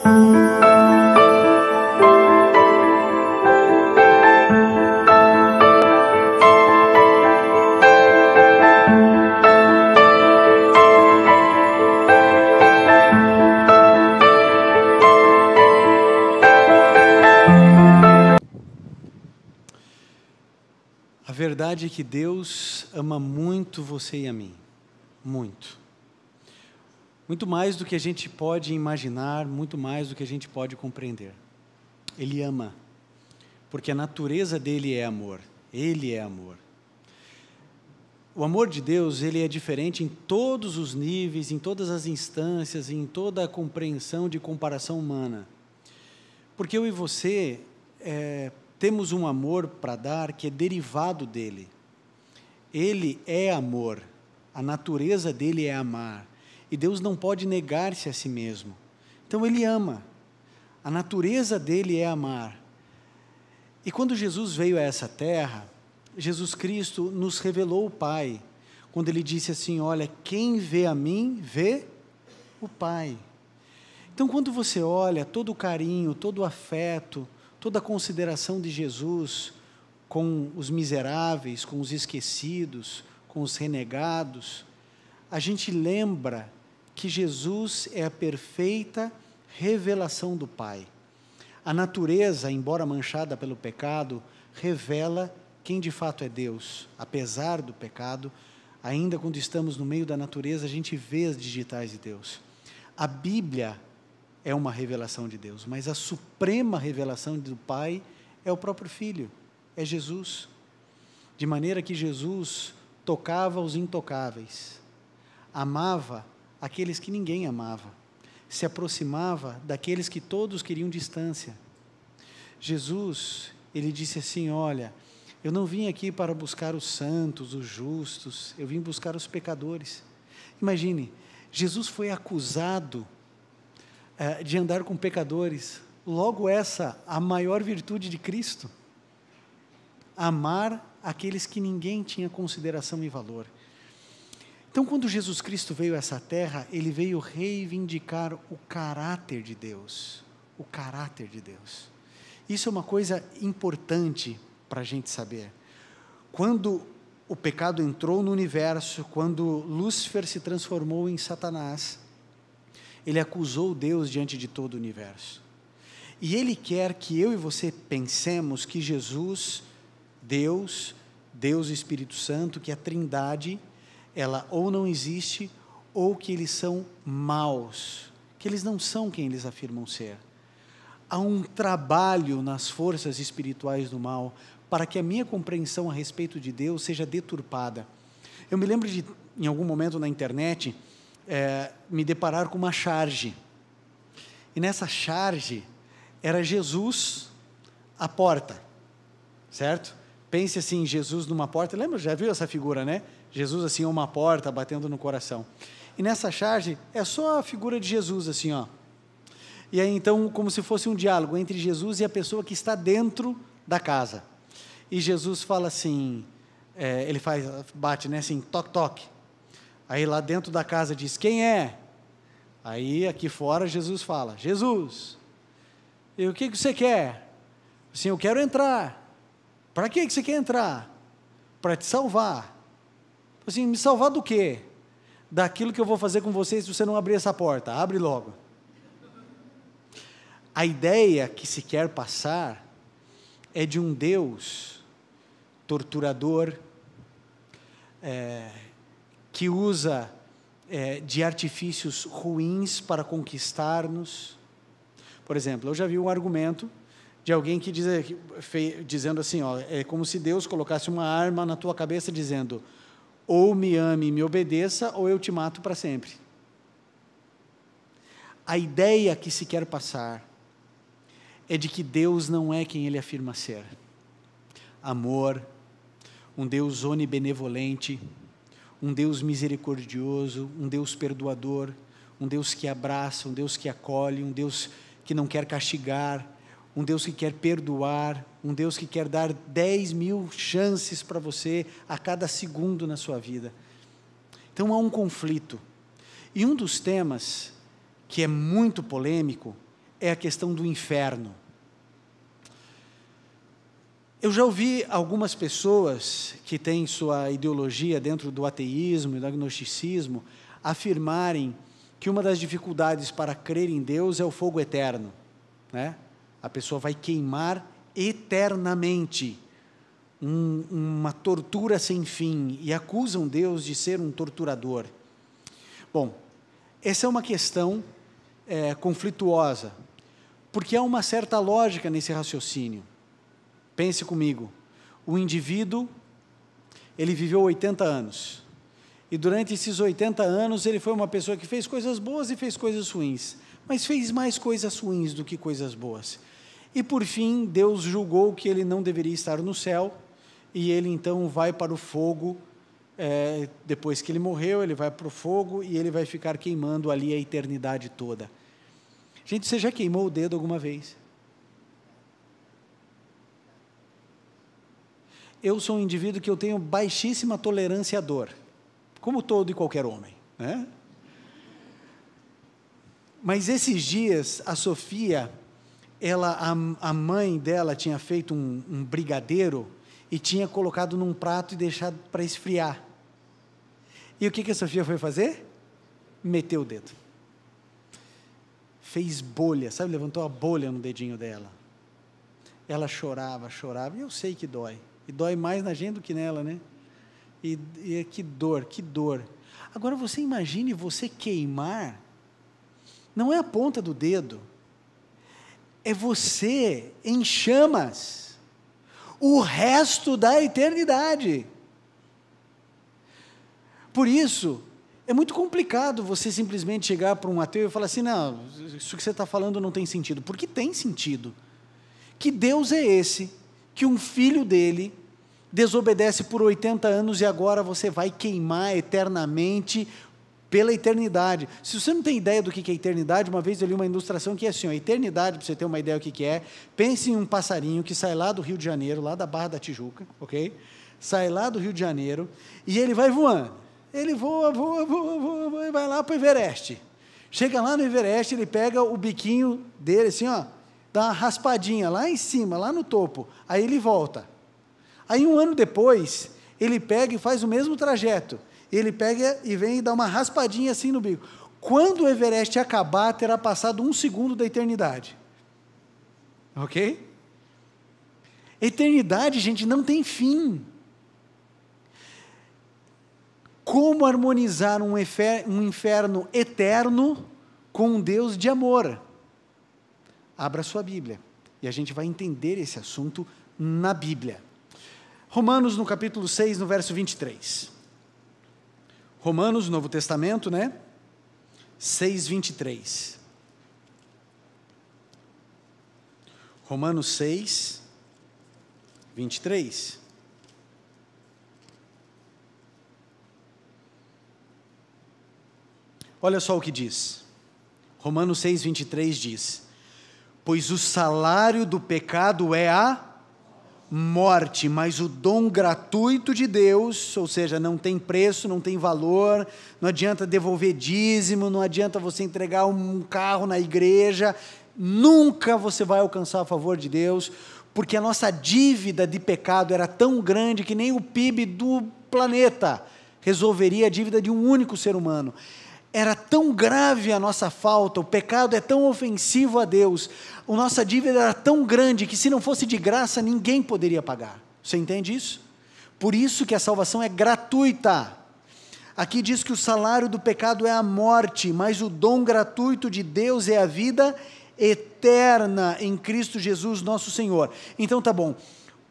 A verdade é que Deus ama muito você e a mim, muito. Muito mais do que a gente pode imaginar, muito mais do que a gente pode compreender. Ele ama, porque a natureza dele é amor, ele é amor. O amor de Deus, ele é diferente em todos os níveis, em todas as instâncias, em toda a compreensão de comparação humana. Porque eu e você temos um amor para dar que é derivado dele. Ele é amor, a natureza dele é amar, e Deus não pode negar-se a si mesmo. Então ele ama, a natureza dele é amar. E quando Jesus veio a essa terra, Jesus Cristo nos revelou o Pai, quando ele disse assim: olha, quem vê a mim, vê o Pai. Então quando você olha todo o carinho, todo o afeto, toda a consideração de Jesus com os miseráveis, com os esquecidos, com os renegados, a gente lembra que Jesus é a perfeita revelação do Pai. A natureza, embora manchada pelo pecado, revela quem de fato é Deus. Apesar do pecado, ainda quando estamos no meio da natureza, a gente vê as digitais de Deus. A Bíblia é uma revelação de Deus, mas a suprema revelação do Pai é o próprio Filho, é Jesus. De maneira que Jesus tocava os intocáveis, amava aqueles que ninguém amava, se aproximava daqueles que todos queriam distância. Jesus, ele disse assim: olha, eu não vim aqui para buscar os santos, os justos, eu vim buscar os pecadores. Imagine, Jesus foi acusado de andar com pecadores, logo essa, a maior virtude de Cristo, amar aqueles que ninguém tinha consideração e valor. Então, quando Jesus Cristo veio a essa terra, ele veio reivindicar o caráter de Deus, o caráter de Deus. Isso é uma coisa importante para a gente saber. Quando o pecado entrou no universo, quando Lúcifer se transformou em Satanás, ele acusou Deus diante de todo o universo. E ele quer que eu e você pensemos que Jesus, Deus e Espírito Santo, que a Trindade, ela ou não existe, ou que eles são maus, que eles não são quem eles afirmam ser. Há um trabalho nas forças espirituais do mal, para que a minha compreensão a respeito de Deus seja deturpada. Eu me lembro de, em algum momento na internet, me deparar com uma charge, e nessa charge era Jesus à porta, certo? Pense assim, Jesus numa porta, lembra, já viu essa figura, né? Jesus assim, uma porta batendo no coração, e nessa charge é só a figura de Jesus assim, ó. E aí então, como se fosse um diálogo entre Jesus e a pessoa que está dentro da casa, e Jesus fala assim, ele bate, né, assim, toque, toque. Aí lá dentro da casa diz: quem é? Aí aqui fora Jesus fala: Jesus. E o que você quer? Assim, eu quero entrar. Para que você quer entrar? Para te salvar. Assim, me salvar do quê? Daquilo que eu vou fazer com você se você não abrir essa porta. Abre logo. A ideia que se quer passar é de um Deus torturador, que usa de artifícios ruins para conquistar-nos. Por exemplo, eu já vi um argumento de alguém que dizendo assim, ó, é como se Deus colocasse uma arma na tua cabeça dizendo: ou me ame e me obedeça, ou eu te mato para sempre. A ideia que se quer passar é de que Deus não é quem ele afirma ser. Amor, um Deus onibenevolente, um Deus misericordioso, um Deus perdoador, um Deus que abraça, um Deus que acolhe, um Deus que não quer castigar, um Deus que quer perdoar, um Deus que quer dar 10.000 chances para você a cada segundo na sua vida. Então há um conflito. E um dos temas que é muito polêmico é a questão do inferno. Eu já ouvi algumas pessoas que têm sua ideologia dentro do ateísmo e do agnosticismo afirmarem que uma das dificuldades para crer em Deus é o fogo eterno, né? A pessoa vai queimar eternamente, uma tortura sem fim, e acusam Deus de ser um torturador. Bom, essa é uma questão conflituosa, porque há uma certa lógica nesse raciocínio. Pense comigo, o indivíduo, ele viveu 80 anos, e durante esses 80 anos ele foi uma pessoa que fez coisas boas e fez coisas ruins, mas fez mais coisas ruins do que coisas boas. E por fim, Deus julgou que ele não deveria estar no céu, e ele então vai para o fogo, depois que ele morreu, ele vai para o fogo, e ele vai ficar queimando ali a eternidade toda. Gente, você já queimou o dedo alguma vez? Eu sou um indivíduo que eu tenho baixíssima tolerância à dor, como todo e qualquer homem, né? Mas esses dias, a Sofia, a mãe dela tinha feito um brigadeiro e tinha colocado num prato e deixado para esfriar. E o que a Sofia foi fazer? Meteu o dedo. Fez bolha, sabe? Levantou a bolha no dedinho dela. Ela chorava, e eu sei que dói. E dói mais na gente do que nela, né? E que dor, que dor. Agora você imagine você queimar, não é a ponta do dedo, é você em chamas, o resto da eternidade. Por isso, é muito complicado você simplesmente chegar para um ateu e falar assim, não, isso que você está falando não tem sentido, porque tem sentido. Que Deus é esse, que um filho dele desobedece por 80 anos e agora você vai queimar eternamente pela eternidade. Se você não tem ideia do que é eternidade, uma vez eu li uma ilustração que é assim, a eternidade, para você ter uma ideia do que é, pense em um passarinho que sai lá do Rio de Janeiro, lá da Barra da Tijuca, ok? Sai lá do Rio de Janeiro e ele vai voando. Ele voa, e vai lá para o Everest. Chega lá no Everest, ele pega o biquinho dele assim, ó, dá uma raspadinha lá em cima, lá no topo, aí ele volta. Aí 1 ano depois, ele pega e faz o mesmo trajeto. Ele pega e vem e dá uma raspadinha assim no bico. Quando o Everest acabar, terá passado 1 segundo da eternidade. Ok? Eternidade, gente, não tem fim. Como harmonizar um inferno eterno com um Deus de amor? Abra sua Bíblia, e a gente vai entender esse assunto na Bíblia. Romanos, no capítulo 6, no verso 23. Romanos, Novo Testamento, né? 6, 23. Romanos 6, 23. Olha só o que diz. Romanos 6, 23 diz: pois o salário do pecado é a morte, mas o dom gratuito de Deus, ou seja, não tem preço, não tem valor, não adianta devolver dízimo, não adianta você entregar um carro na igreja, nunca você vai alcançar a favor de Deus, porque a nossa dívida de pecado era tão grande que nem o PIB do planeta resolveria a dívida de um único ser humano. Era tão grave a nossa falta, o pecado é tão ofensivo a Deus, a nossa dívida era tão grande que se não fosse de graça, ninguém poderia pagar. Você entende isso? Por isso que a salvação é gratuita. Aqui diz que o salário do pecado é a morte, mas o dom gratuito de Deus é a vida eterna em Cristo Jesus nosso Senhor. Então tá bom,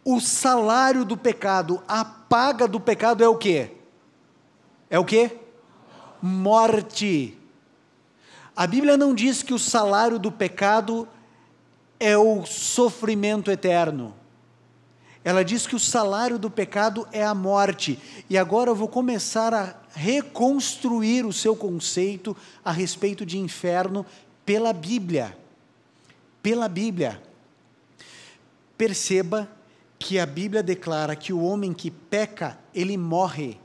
o salário do pecado, a paga do pecado é o quê? É o quê? Morte. A Bíblia não diz que o salário do pecado é o sofrimento eterno. Ela diz que o salário do pecado é a morte. E agora eu vou começar a reconstruir o seu conceito a respeito de inferno pela Bíblia. Pela Bíblia. Perceba que a Bíblia declara que o homem que peca, ele morre.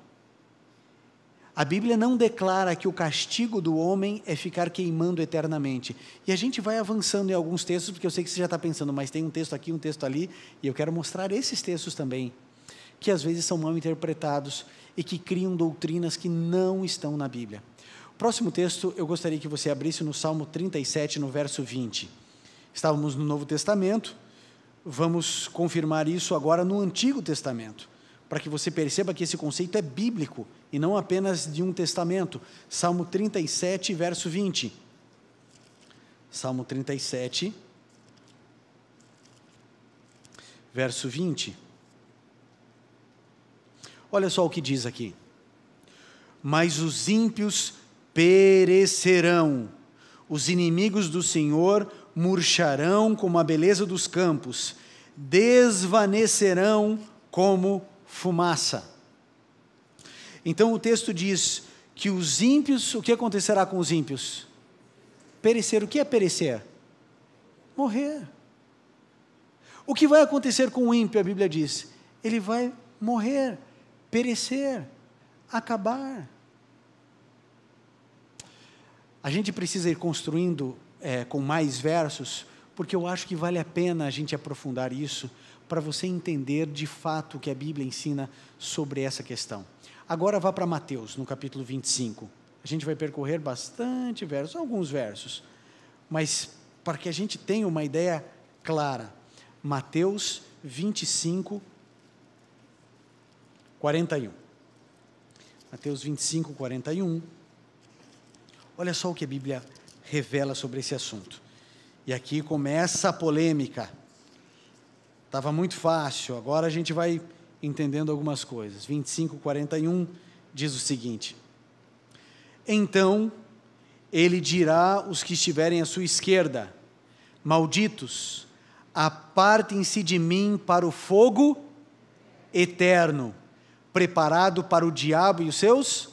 A Bíblia não declara que o castigo do homem é ficar queimando eternamente. E a gente vai avançando em alguns textos, porque eu sei que você já está pensando, mas tem um texto aqui, um texto ali, e eu quero mostrar esses textos também, que às vezes são mal interpretados e que criam doutrinas que não estão na Bíblia. O próximo texto, eu gostaria que você abrisse no Salmo 37, no verso 20. Estávamos no Novo Testamento, vamos confirmar isso agora no Antigo Testamento, para que você perceba que esse conceito é bíblico e não apenas de um testamento. Salmo 37, verso 20. Salmo 37, verso 20. Olha só o que diz aqui. Mas os ímpios perecerão, os inimigos do Senhor murcharão como a beleza dos campos, desvanecerão como fumaça. Então o texto diz que os ímpios, o que acontecerá com os ímpios? Perecer. O que é perecer? Morrer. O que vai acontecer com o ímpio, a Bíblia diz? Ele vai morrer, perecer, acabar. A gente precisa ir construindo com mais versos, porque eu acho que vale a pena a gente aprofundar isso, para você entender de fato o que a Bíblia ensina sobre essa questão. Agora vá para Mateus, no capítulo 25. A gente vai percorrer bastante versos, alguns versos, mas para que a gente tenha uma ideia clara. Mateus 25, 41. Mateus 25, 41. Olha só o que a Bíblia revela sobre esse assunto. E aqui começa a polêmica. Estava muito fácil, agora a gente vai entendendo algumas coisas. 25, 41 diz o seguinte: então ele dirá aos que estiverem à sua esquerda: malditos, apartem-se de mim para o fogo eterno, preparado para o diabo e os seus...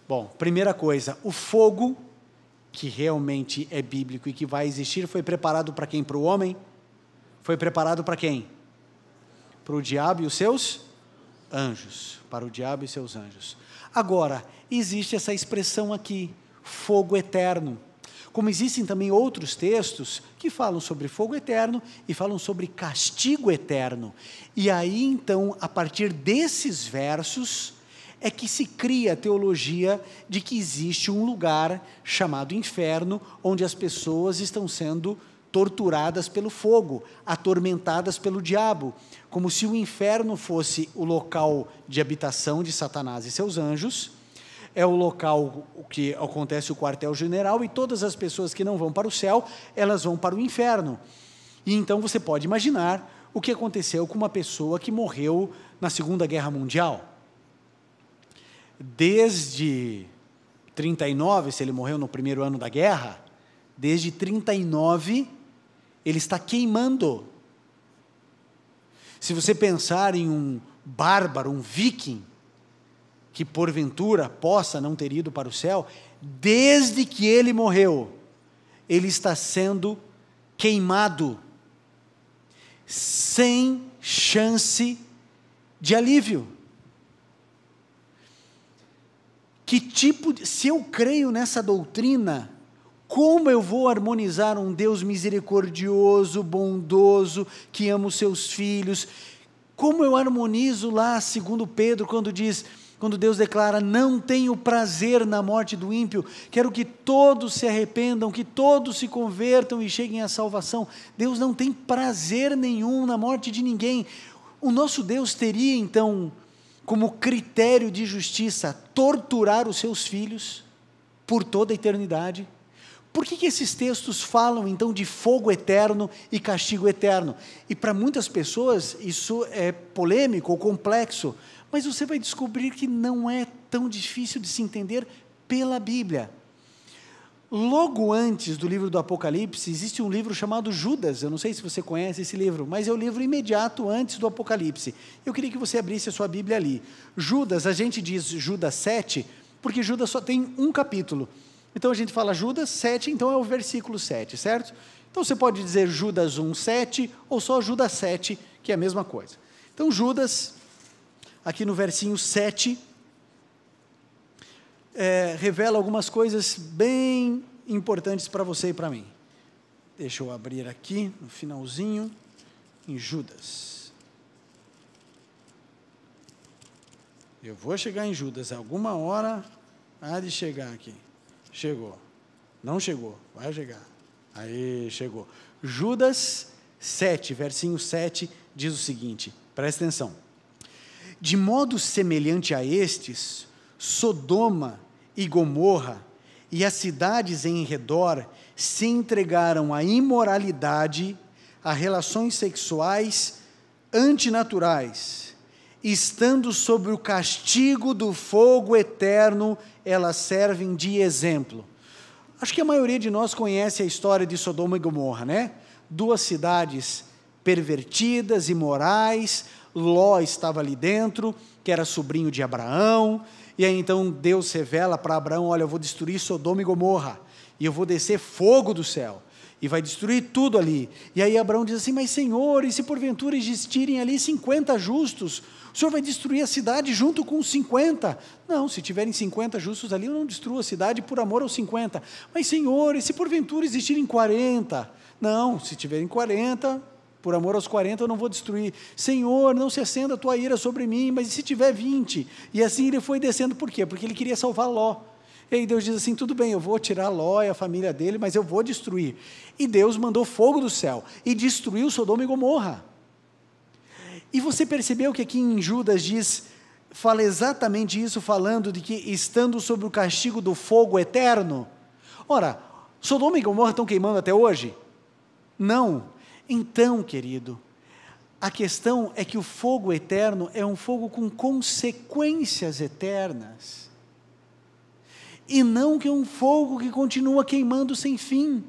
Bom, primeira coisa, o fogo, que realmente é bíblico e que vai existir, foi preparado para quem? Para o homem? Foi preparado para quem? Para o diabo e os seus anjos. Para o diabo e seus anjos. Agora, existe essa expressão aqui, fogo eterno. Como existem também outros textos que falam sobre fogo eterno e falam sobre castigo eterno. E aí, então, a partir desses versos, é que se cria a teologia de que existe um lugar chamado inferno, onde as pessoas estão sendo torturadas pelo fogo, atormentadas pelo diabo, como se o inferno fosse o local de habitação de Satanás e seus anjos, é o local que acontece o quartel-general, e todas as pessoas que não vão para o céu, elas vão para o inferno. E então você pode imaginar o que aconteceu com uma pessoa que morreu na Segunda Guerra Mundial. Desde 39, se ele morreu no primeiro ano da guerra, desde 39, ele está queimando. Se você pensar em um bárbaro, um viking, que porventura possa não ter ido para o céu, desde que ele morreu, ele está sendo queimado, sem chance de alívio. Se eu creio nessa doutrina, como eu vou harmonizar um Deus misericordioso, bondoso, que ama os seus filhos? Como eu harmonizo lá, segundo Pedro, quando Deus declara: não tenho prazer na morte do ímpio, quero que todos se arrependam, que todos se convertam e cheguem à salvação. Deus não tem prazer nenhum na morte de ninguém. O nosso Deus teria então como critério de justiça torturar os seus filhos por toda a eternidade? Por que esses textos falam então de fogo eterno e castigo eterno? E para muitas pessoas isso é polêmico ou complexo, mas você vai descobrir que não é tão difícil de se entender pela Bíblia. Logo antes do livro do Apocalipse, existe um livro chamado Judas. Eu não sei se você conhece esse livro, mas é o livro imediato antes do Apocalipse. Eu queria que você abrisse a sua Bíblia ali. Judas, a gente diz Judas 7, porque Judas só tem um capítulo. Então a gente fala Judas 7, então é o versículo 7, certo? Então você pode dizer Judas 1, 7, ou só Judas 7, que é a mesma coisa. Então Judas, aqui no versinho 7, revela algumas coisas bem importantes para você e para mim. Deixa eu abrir aqui, no finalzinho, em Judas. Eu vou chegar em Judas, alguma hora há de chegar aqui. Chegou. Não chegou, vai chegar. Aí, chegou. Judas 7, versinho 7, diz o seguinte, presta atenção. De modo semelhante a estes, Sodoma e Gomorra e as cidades em redor se entregaram à imoralidade, a relações sexuais antinaturais, estando sob o castigo do fogo eterno, elas servem de exemplo. Acho que a maioria de nós conhece a história de Sodoma e Gomorra, né? 2 cidades pervertidas, imorais, Ló estava ali dentro, que era sobrinho de Abraão, e aí então Deus revela para Abraão, olha, eu vou destruir Sodoma e Gomorra, e eu vou descer fogo do céu, e vai destruir tudo ali. E aí Abraão diz assim, mas Senhor, e se porventura existirem ali 50 justos, o Senhor vai destruir a cidade junto com os 50? Não, se tiverem 50 justos ali, eu não destruo a cidade por amor aos 50. Mas Senhor, e se porventura existirem 40? Não, se tiverem 40, por amor aos 40 eu não vou destruir. Senhor, não se acenda a tua ira sobre mim, mas e se tiver 20? E assim ele foi descendo, por quê? Porque ele queria salvar Ló. E aí Deus diz assim, tudo bem, eu vou tirar Ló e a família dele, mas eu vou destruir. E Deus mandou fogo do céu e destruiu Sodoma e Gomorra. E você percebeu que aqui em Judas diz, fala exatamente isso, falando de que estando sob o castigo do fogo eterno? Ora, Sodoma e Gomorra estão queimando até hoje? Não. Então, querido, a questão é que o fogo eterno é um fogo com consequências eternas. E não que é um fogo que continua queimando sem fim.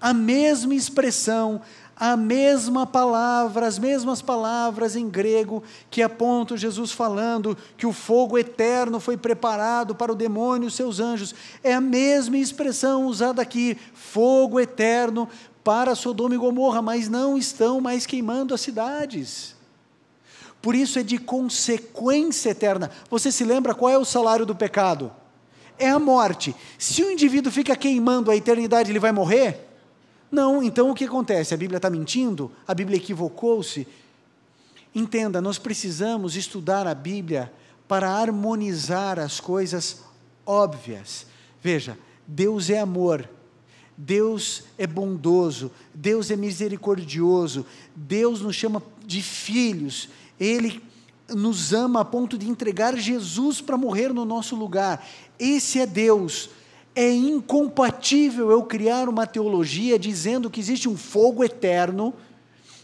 A mesma expressão, a mesma palavra, as mesmas palavras em grego que apontam Jesus falando que o fogo eterno foi preparado para o demônio e os seus anjos, é a mesma expressão usada aqui, fogo eterno para Sodoma e Gomorra, mas não estão mais queimando as cidades. Por isso é de consequência eterna. Você se lembra qual é o salário do pecado? É a morte. Se o indivíduo fica queimando a eternidade, ele vai morrer? Não, então o que acontece? A Bíblia está mentindo? A Bíblia equivocou-se? Entenda, nós precisamos estudar a Bíblia para harmonizar as coisas óbvias. Veja, Deus é amor, Deus é bondoso, Deus é misericordioso, Deus nos chama de filhos, Ele nos ama a ponto de entregar Jesus para morrer no nosso lugar. Esse é Deus. É incompatível eu criar uma teologia dizendo que existe um fogo eterno,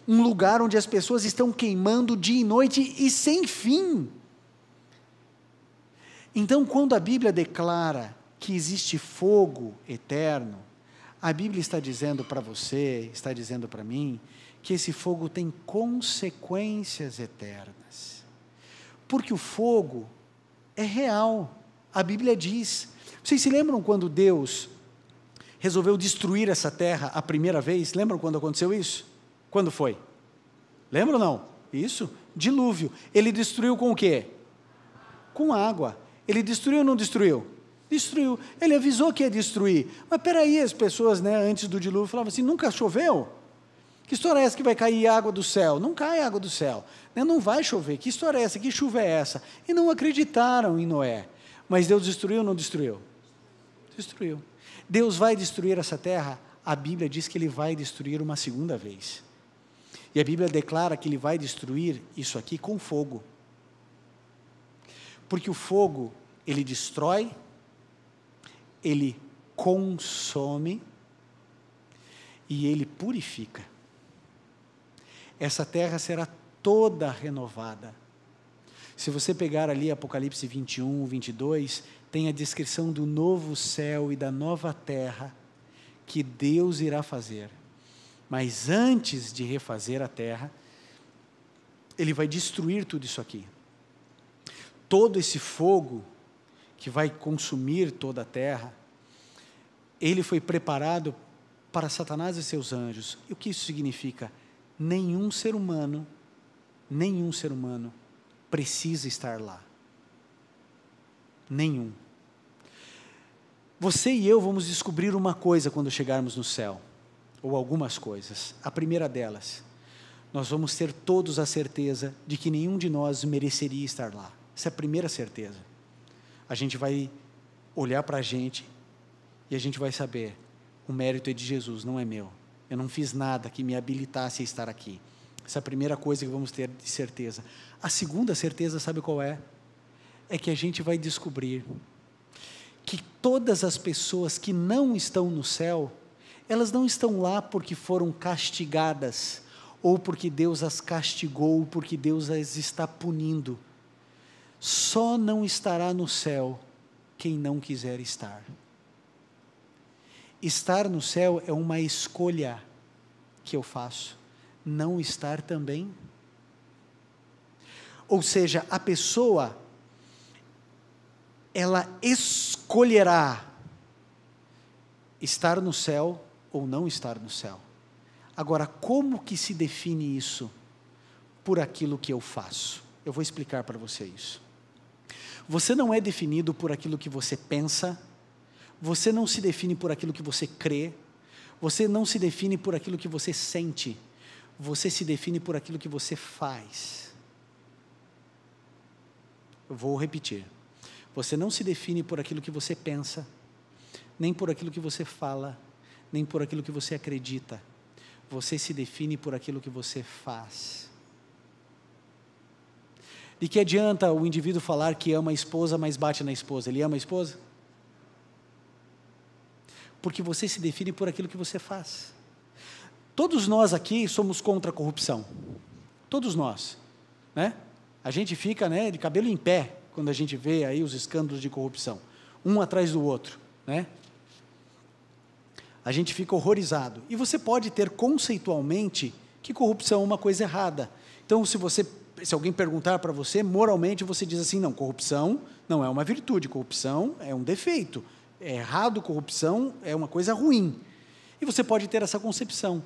um lugar onde as pessoas estão queimando dia e noite e sem fim. Então, quando a Bíblia declara que existe fogo eterno, a Bíblia está dizendo para você, está dizendo para mim, que esse fogo tem consequências eternas. Porque o fogo é real. A Bíblia diz. Vocês se lembram quando Deus resolveu destruir essa terra a primeira vez? Lembram quando aconteceu isso? Quando foi? Lembram ou não? Isso, dilúvio. Ele destruiu com o quê? Com água. Ele destruiu ou não destruiu? Destruiu. Ele avisou que ia destruir. Mas peraí, as pessoas, antes do dilúvio, falavam assim, nunca choveu? Que história é essa que vai cair água do céu? Não cai água do céu. Não vai chover. Que história é essa? Que chuva é essa? E não acreditaram em Noé. Mas Deus destruiu ou não destruiu? Destruiu. Deus vai destruir essa terra? A Bíblia diz que Ele vai destruir uma segunda vez. E a Bíblia declara que Ele vai destruir isso aqui com fogo. Porque o fogo, ele destrói, ele consome e ele purifica. Essa terra será toda renovada. Se você pegar ali Apocalipse 21, 22, tem a descrição do novo céu e da nova terra que Deus irá fazer. Mas antes de refazer a terra, Ele vai destruir tudo isso aqui. Todo esse fogo que vai consumir toda a terra, ele foi preparado para Satanás e seus anjos. E o que isso significa? Nenhum ser humano precisa estar lá. Nenhum. Você e eu vamos descobrir uma coisa quando chegarmos no céu, ou algumas coisas. A primeira delas, nós vamos ter todos a certeza de que nenhum de nós mereceria estar lá. Essa é a primeira certeza. A gente vai olhar para a gente e a gente vai saber, o mérito é de Jesus, não é meu. Eu não fiz nada que me habilitasse a estar aqui. Essa é a primeira coisa que vamos ter de certeza. A segunda certeza, sabe qual é? É que a gente vai descobrir que todas as pessoas que não estão no céu, elas não estão lá porque foram castigadas, ou porque Deus as castigou, ou porque Deus as está punindo. Só não estará no céu quem não quiser estar. Estar no céu é uma escolha que eu faço. Não estar também. Ou seja, a pessoa, ela escolherá estar no céu ou não estar no céu. Agora, como que se define isso? Por aquilo que eu faço. Eu vou explicar para você isso. Você não é definido por aquilo que você pensa, você não se define por aquilo que você crê, você não se define por aquilo que você sente, você se define por aquilo que você faz. Eu vou repetir. Você não se define por aquilo que você pensa, nem por aquilo que você fala, nem por aquilo que você acredita. Você se define por aquilo que você faz. De que adianta o indivíduo falar que ama a esposa, mas bate na esposa? Ele ama a esposa? Porque você se define por aquilo que você faz. Todos nós aqui somos contra a corrupção. Todos nós, né? A gente fica, né, de cabelo em pé quando a gente vê aí os escândalos de corrupção, um atrás do outro, né? A gente fica horrorizado. E você pode ter conceitualmente que corrupção é uma coisa errada. Então, se alguém perguntar para você, moralmente você diz assim, não, corrupção não é uma virtude, corrupção é um defeito. É errado, corrupção é uma coisa ruim. E você pode ter essa concepção,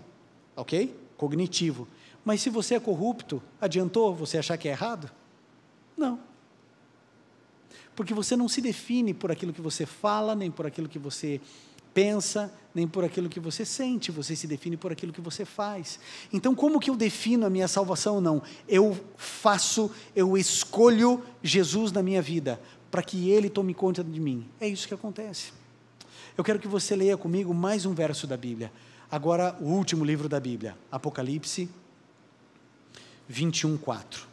ok? Cognitivo. Mas se você é corrupto, adiantou você achar que é errado? Não. Porque você não se define por aquilo que você fala, nem por aquilo que você pensa, nem por aquilo que você sente, você se define por aquilo que você faz. Então, como que eu defino a minha salvação? Não, eu escolho Jesus na minha vida, para que Ele tome conta de mim. É isso que acontece. Eu quero que você leia comigo mais um verso da Bíblia. Agora, o último livro da Bíblia, Apocalipse 21:4.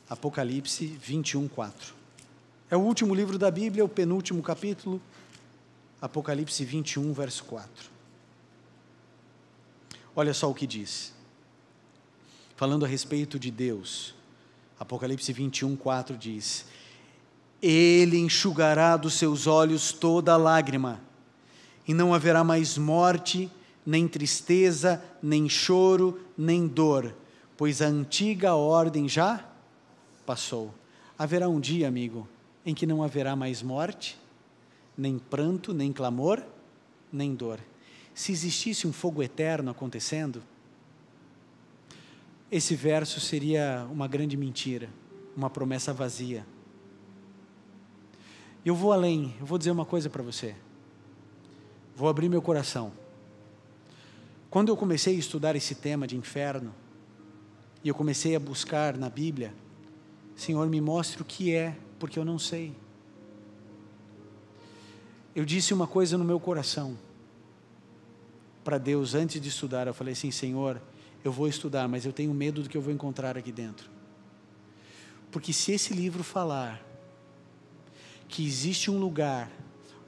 Apocalipse 21:4. É o último livro da Bíblia, o penúltimo capítulo, Apocalipse 21, verso 4. Olha só o que diz. Falando a respeito de Deus, Apocalipse 21, 4 diz: Ele enxugará dos seus olhos toda lágrima, e não haverá mais morte, nem tristeza, nem choro, nem dor, pois a antiga ordem já passou. Haverá um dia, amigo, em que não haverá mais morte, nem pranto, nem clamor, nem dor. Se existisse um fogo eterno acontecendo, esse verso seria uma grande mentira, uma promessa vazia. Eu vou além, eu vou dizer uma coisa para você. Vou abrir meu coração. Quando eu comecei a estudar esse tema de inferno, e eu comecei a buscar na Bíblia, Senhor, me mostre o que é, porque eu não sei. Eu disse uma coisa no meu coração para Deus antes de estudar. Eu falei assim, Senhor, eu vou estudar, mas eu tenho medo do que eu vou encontrar aqui dentro. Porque se esse livro falar que existe um lugar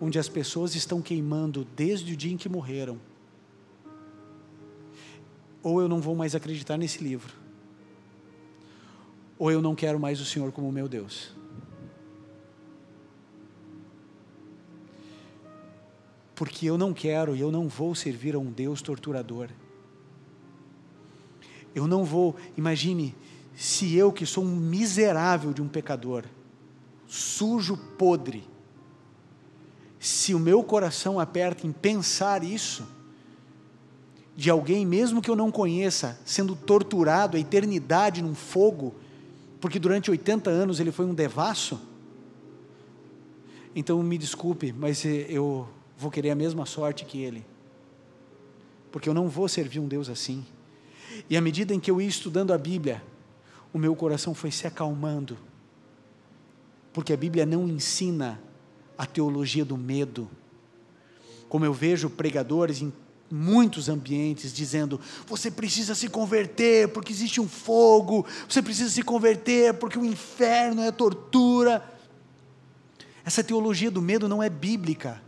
onde as pessoas estão queimando desde o dia em que morreram, ou eu não vou mais acreditar nesse livro, ou eu não quero mais o Senhor como meu Deus. Porque eu não quero e eu não vou servir a um Deus torturador. Eu não vou, imagine, se eu que sou um miserável de um pecador, sujo, podre, se o meu coração aperta em pensar isso, de alguém, mesmo que eu não conheça, sendo torturado a eternidade num fogo, porque durante 80 anos ele foi um devasso, então me desculpe, mas eu vou querer a mesma sorte que ele, porque eu não vou servir um Deus assim. E à medida em que eu ia estudando a Bíblia, o meu coração foi se acalmando, porque a Bíblia não ensina a teologia do medo, como eu vejo pregadores em muitos ambientes dizendo: você precisa se converter porque existe um fogo, você precisa se converter porque o inferno é tortura. Essa teologia do medo não é bíblica.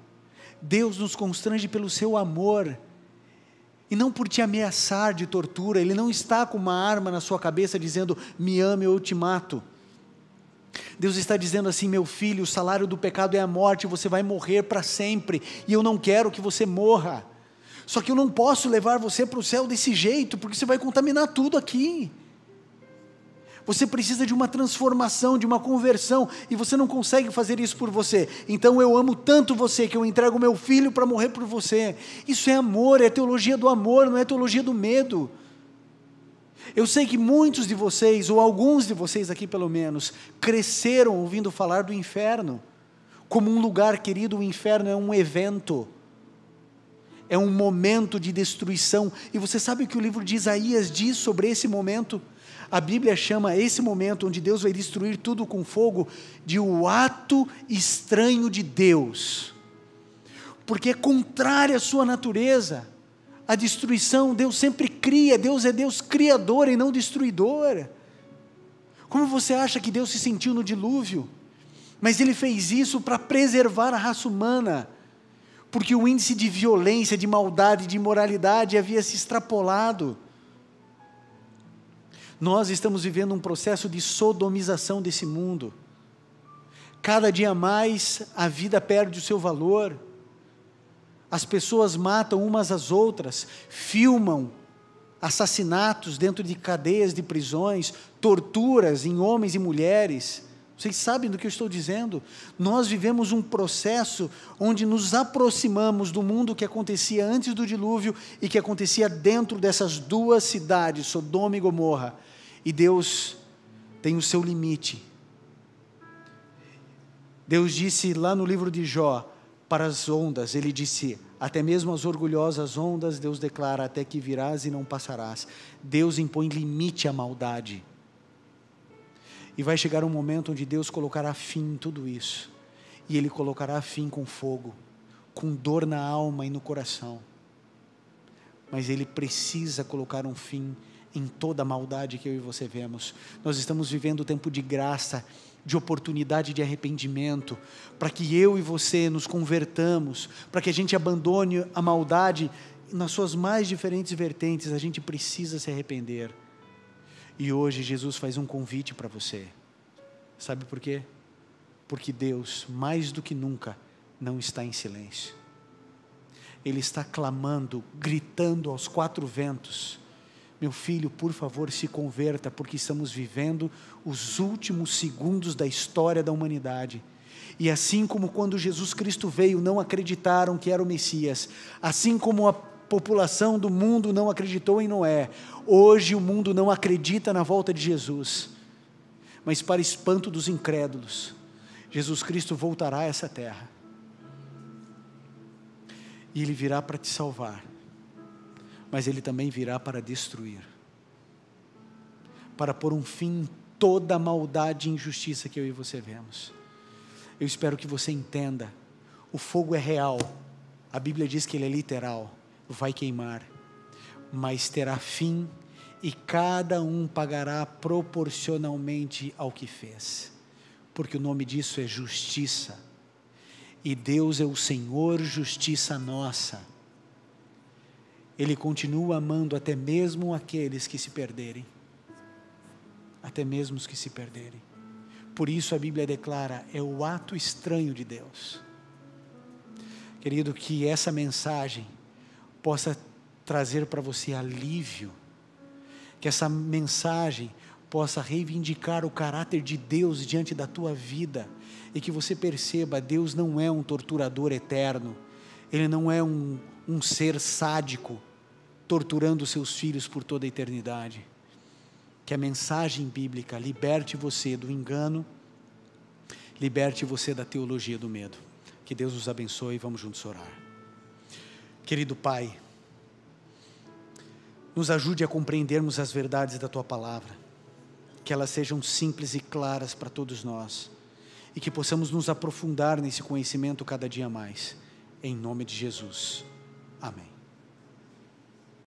Deus nos constrange pelo seu amor, e não por te ameaçar de tortura. Ele não está com uma arma na sua cabeça dizendo: me ame ou eu te mato. Deus está dizendo assim: meu filho, o salário do pecado é a morte, você vai morrer para sempre, e eu não quero que você morra, só que eu não posso levar você para o céu desse jeito, porque você vai contaminar tudo aqui. Você precisa de uma transformação, de uma conversão, e você não consegue fazer isso por você. Então eu amo tanto você que eu entrego meu filho para morrer por você. Isso é amor, é teologia do amor, não é teologia do medo. Eu sei que muitos de vocês, ou alguns de vocês aqui pelo menos, cresceram ouvindo falar do inferno como um lugar querido. O inferno é um evento, é um momento de destruição. E você sabe o que o livro de Isaías diz sobre esse momento? A Bíblia chama esse momento onde Deus vai destruir tudo com fogo de o ato estranho de Deus, porque é contrário à sua natureza. A destruição, Deus sempre cria, Deus é Deus criador e não destruidor. Como você acha que Deus se sentiu no dilúvio? Mas Ele fez isso para preservar a raça humana, porque o índice de violência, de maldade, de imoralidade havia se extrapolado. Nós estamos vivendo um processo de sodomização desse mundo. Cada dia mais a vida perde o seu valor. As pessoas matam umas às outras, filmam assassinatos dentro de cadeias de prisões, torturas em homens e mulheres. Vocês sabem do que eu estou dizendo? Nós vivemos um processo onde nos aproximamos do mundo que acontecia antes do dilúvio e que acontecia dentro dessas duas cidades, Sodoma e Gomorra. E Deus tem o seu limite. Deus disse lá no livro de Jó, para as ondas, Ele disse: até mesmo as orgulhosas ondas, Deus declara: até que virás e não passarás. Deus impõe limite à maldade. E vai chegar um momento onde Deus colocará fim em tudo isso. E Ele colocará fim com fogo, com dor na alma e no coração. Mas Ele precisa colocar um fim em toda a maldade que eu e você vemos. Nós estamos vivendo um tempo de graça, de oportunidade de arrependimento, para que eu e você nos convertamos, para que a gente abandone a maldade nas suas mais diferentes vertentes. A gente precisa se arrepender. E hoje Jesus faz um convite para você. Sabe por quê? Porque Deus, mais do que nunca, não está em silêncio. Ele está clamando, gritando aos quatro ventos: meu filho, por favor, se converta, porque estamos vivendo os últimos segundos da história da humanidade. E assim como quando Jesus Cristo veio, não acreditaram que era o Messias, assim como a população do mundo não acreditou em Noé, hoje o mundo não acredita na volta de Jesus. Mas para espanto dos incrédulos, Jesus Cristo voltará a essa terra. E Ele virá para te salvar, mas Ele também virá para destruir, para pôr um fim em toda a maldade e injustiça que eu e você vemos. Eu espero que você entenda: o fogo é real, a Bíblia diz que ele é literal, vai queimar, mas terá fim, e cada um pagará proporcionalmente ao que fez, porque o nome disso é justiça, e Deus é o Senhor, justiça nossa. Ele continua amando até mesmo aqueles que se perderem, até mesmo os que se perderem. Por isso a Bíblia declara: é o ato estranho de Deus. Querido, que essa mensagem possa trazer para você alívio, que essa mensagem possa reivindicar o caráter de Deus diante da tua vida, e que você perceba: Deus não é um torturador eterno, Ele não é um ser sádico, torturando seus filhos por toda a eternidade. Que a mensagem bíblica liberte você do engano, liberte você da teologia do medo. Que Deus os abençoe e vamos juntos orar. Querido Pai, nos ajude a compreendermos as verdades da Tua Palavra, que elas sejam simples e claras para todos nós, e que possamos nos aprofundar nesse conhecimento cada dia mais, em nome de Jesus, amém.